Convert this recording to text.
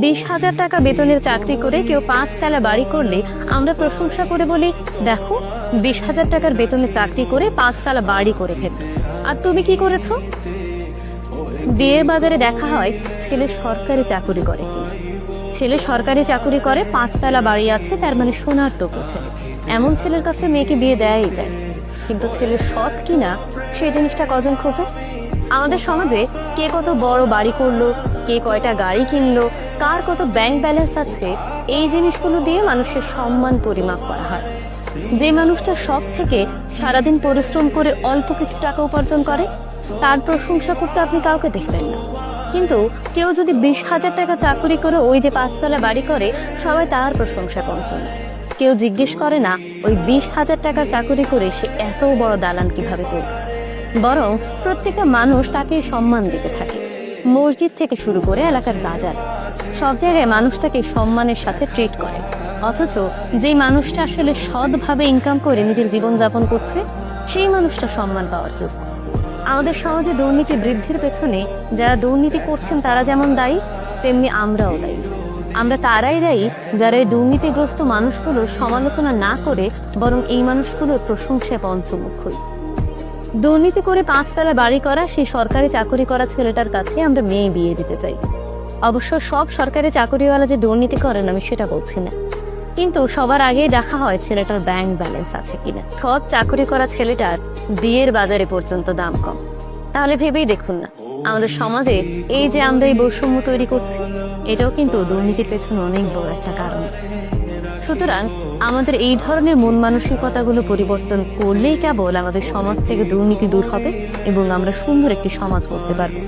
20,000 টাকা বেতনের চাকরি করে কেউ 5 তলা বাড়ি করলে আমরা প্রশংসা করে বলি, দেখো 20,000 টাকার বেতনে চাকরি করে 5 তলা বাড়ি করে ফেলল। আর তুমি কি করেছো? বিয়ের বাজারে দেখা হয় ছেলে সরকারি চাকরি করে কিনা। ছেলে সরকারি চাকরি করে, 5 তলা বাড়ি আছে, তার মানে সোনার টোপো ছেলে। এমন ছেলের কাছে মেয়েকে বিয়ে দেয়াই যায়। কিন্তু ছেলে সৎ কিনা সেই জিনিসটা কজন খোঁজে? আমাদের সমাজে কে কত বড় বাড়ি করলো, কে কয়টা গাড়ি কিনলো, কার কত ব্যাংক ব্যালেন্স আছে, এই জিনিসগুলো দিয়ে মানুষের সম্মান পরিমাপ করা হয়। যে মানুষটা সব থেকে সারাদিন পরিশ্রম করে অল্প কিছু টাকা উপার্জন করে, তার প্রশংসা করতে আপনি কাউকে দেখবেন না। কিন্তু কেউ যদি 20,000 টাকা চাকরি করে ওই যে 5 তলা বাড়ি করে, সবাই তার প্রশংসা করছেন। কেউ জিজ্ঞেস করে না ওই 20,000 টাকা চাকরি করে সে এত বড় দালান কিভাবে করবে। বরং প্রত্যেকটা মানুষ তাকে সম্মান দিতে থাকে। মসজিদ থেকে শুরু করে এলাকার বাজার, সব জায়গায় মানুষ তাকে সম্মানের সাথে ট্রিট করে। অথচ যেই মানুষটা আসলে সৎভাবে ইনকাম করে নিজের জীবনযাপন করছে, সেই মানুষটা সম্মান পাওয়ার যোগ্য। আমাদের সমাজে দুর্নীতি বৃদ্ধির পেছনে যারা দুর্নীতি করছেন তারা যেমন দায়ী, তেমনি আমরাও দায়ী। আমরা তারাই দায়ী যারা এই দুর্নীতিগ্রস্ত মানুষগুলোর সমালোচনা না করে বরং এই মানুষগুলোর প্রশংসায় পঞ্চমুখ হই। দুর্নীতি করে 5 তলা বাড়ি করা সেই সরকারি চাকরি করা ছেলেটার কাছে আমরা মেয়ে বিয়ে দিতে চাই। অবশ্য সব সরকারি চাকরিওয়ালা যে দুর্নীতি করেন আমি সেটা বলছি না, কিন্তু সবার আগেই দেখা হয় ছেলেটার ব্যাংক ব্যালেন্স আছে কিনা। সৎ চাকরি করা ছেলেটার বিয়ের বাজারে পর্যন্ত দাম কম। তাহলে ভেবেই দেখুন না, আমাদের সমাজে এই যে আমরা এই বৈষম্য তৈরি করছি, এটাও কিন্তু দুর্নীতির পেছনে অনেক বড় একটা কারণ। সুতরাং আমাদের এই ধরনের মন মানসিকতাগুলো পরিবর্তন করলেই কেবল আমাদের সমাজ থেকে দুর্নীতি দূর হবে এবং আমরা সুন্দর একটি সমাজ করতে পারবো।